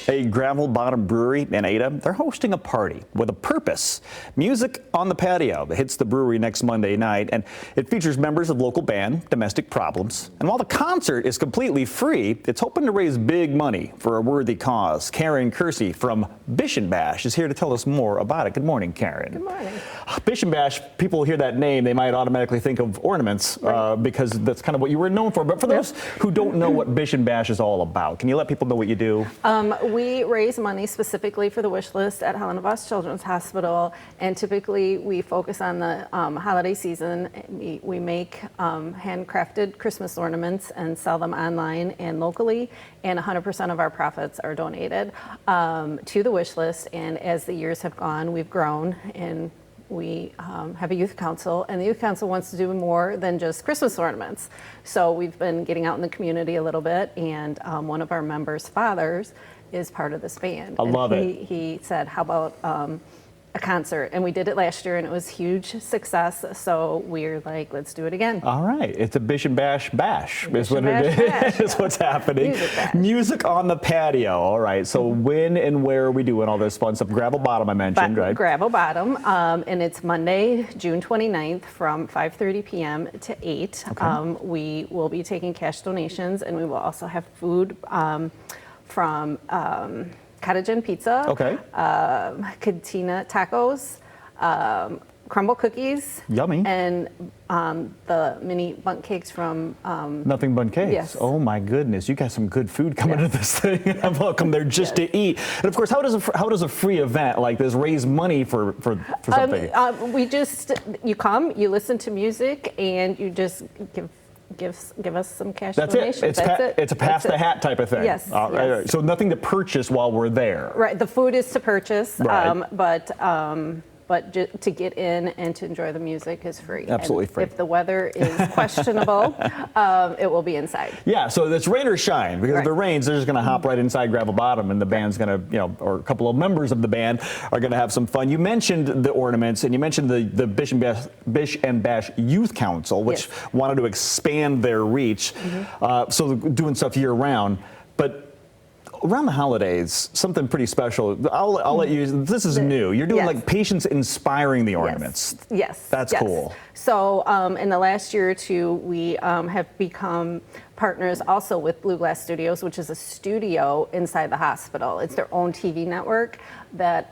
A Gravel Bottom Brewery in Ada, they're hosting a party with a purpose. Music on the Patio that hits the brewery next Monday night, and it features members of local band Domestic Problems. And while the concert is completely free, it's hoping to raise big money for a worthy cause. Karen Kersey from Bish Bash is here to tell us more about it. Good morning, Karen. Good morning. Bish Bash, people hear that name, they might automatically think of ornaments, right, because that's kind of what you were known for. But for those who don't know what Bish Bash is all about, can you let people know what you do? We raise money specifically for the wish list at Helen DeVos Children's Hospital, and typically we focus on the holiday season. We make handcrafted Christmas ornaments and sell them online and locally, and 100% of our profits are donated to the wish list. And as the years have gone, we've grown, and we have a youth council, and the youth council wants to do more than just Christmas ornaments. So we've been getting out in the community a little bit, and one of our members' fathers is part of this band. I love it. He said, how about a concert? And we did it last year, and it was huge success. So we're like, let's do it again. All right. It's a Bish Bash bash Bish is what Bash it is. Bash, Is what's happening. Music bash. Music on the patio. All right. So when and where are we doing all this fun stuff? Gravel Bottom, I mentioned, right? Gravel Bottom, and it's Monday, June 29th from 5:30 p.m. to 8. Okay. We will be taking cash donations, and we will also have food from Cottage and Pizza, Okay. Cantina Tacos, crumble cookies, Yummy. and the mini bundt cakes from Nothing but cakes. Yes. Oh my goodness, you got some good food coming to this thing. I'm welcome there just to eat. And of course, how does a free event like this raise money for something? You come, you listen to music, and you just give us some cash That's donations. it. It's a pass the hat type of thing. Yes, All right. yes. So nothing to purchase while we're there. Right. The food is to purchase, Right. but to get in and to enjoy the music is free. Absolutely And free. If the weather is questionable, it will be inside. Yeah, so it's rain or shine, because if Right. it rains, they're just going to hop right inside Gravel Bottom, and the band's going to, or a couple of members of the band are going to have some fun. You mentioned the ornaments, and you mentioned the Bish and Bash Youth Council, which Yes. wanted to expand their reach, so doing stuff year round. But around the holidays, something pretty special. I'll let you. This is new. You're doing Yes. like patients inspiring the ornaments. Yes. That's yes. cool. So in the last year or two, we have become partners also with Blue Glass Studios, which is a studio inside the hospital. It's their own TV network that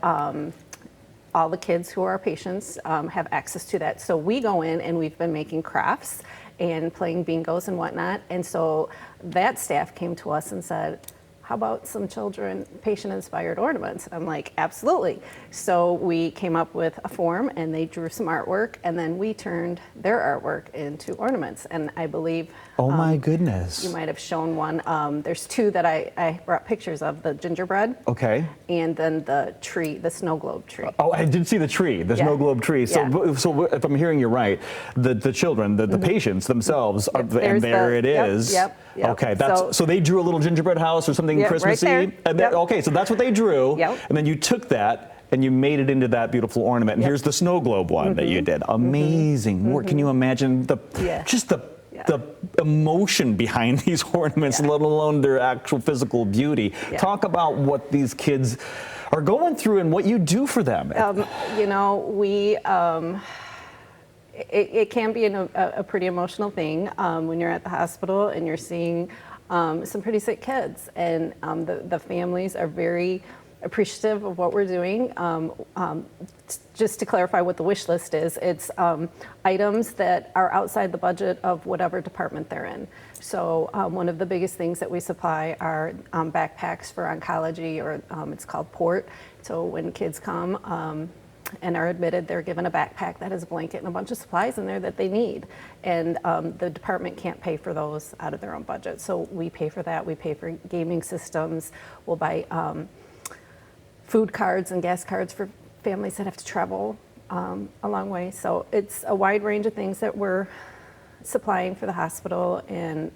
all the kids who are our patients have access to that. So we go in, and we've been making crafts and playing bingos and whatnot. And so that staff came to us and said, how about some children patient-inspired ornaments? I'm like, absolutely. So we came up with a form, and they drew some artwork, and then we turned their artwork into ornaments. And I believe Oh my goodness. you might have shown one. There's two that I brought pictures of, the gingerbread Okay. and then the tree, the snow globe tree. Oh, I did see the tree, the snow globe tree. So, Yeah. so if I'm hearing you right, the children, the patients themselves, are, and there it is. Yep. Okay, so they drew a little gingerbread house or something Yep, right Christmassy. there. And Yep. Okay, so that's what they drew. Yep. And then you took that and you made it into that beautiful ornament. And here's the snow globe one that you did. Amazing work. Can you imagine just the emotion behind these ornaments, let alone their actual physical beauty? Talk about what these kids are going through and what you do for them. It can be a pretty emotional thing when you're at the hospital and you're seeing some pretty sick kids, and the families are very appreciative of what we're doing. Just to clarify what the wish list is, it's items that are outside the budget of whatever department they're in. So one of the biggest things that we supply are backpacks for oncology, or it's called PORT. So when kids come and are admitted, they're given a backpack that has a blanket and a bunch of supplies in there that they need. And the department can't pay for those out of their own budget. So we pay for that. We pay for gaming systems. We'll buy food cards and gas cards for families that have to travel a long way. So it's a wide range of things that we're supplying for the hospital. And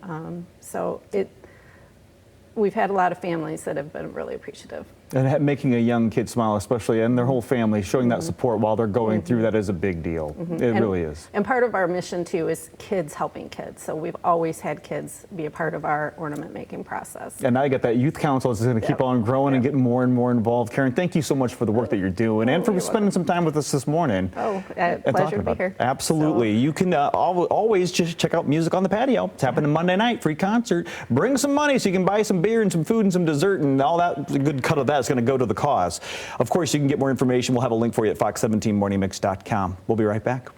we've had a lot of families that have been really appreciative. And making a young kid smile, especially, and their whole family, showing that support while they're going through that is a big deal. It really is. And part of our mission, too, is kids helping kids. So we've always had kids be a part of our ornament making process. And now you get that youth council is going to keep on growing and getting more and more involved. Karen, thank you so much for the work that you're doing and for spending some time with us this morning. Oh, and pleasure to be here. Absolutely. So. You can always just check out Music on the Patio. It's happening Monday night, free concert. Bring some money so you can buy some beer and some food and some dessert, and all that, a good cut of that is going to go to the cause. Of course, you can get more information. We'll have a link for you at fox17morningmix.com. We'll be right back.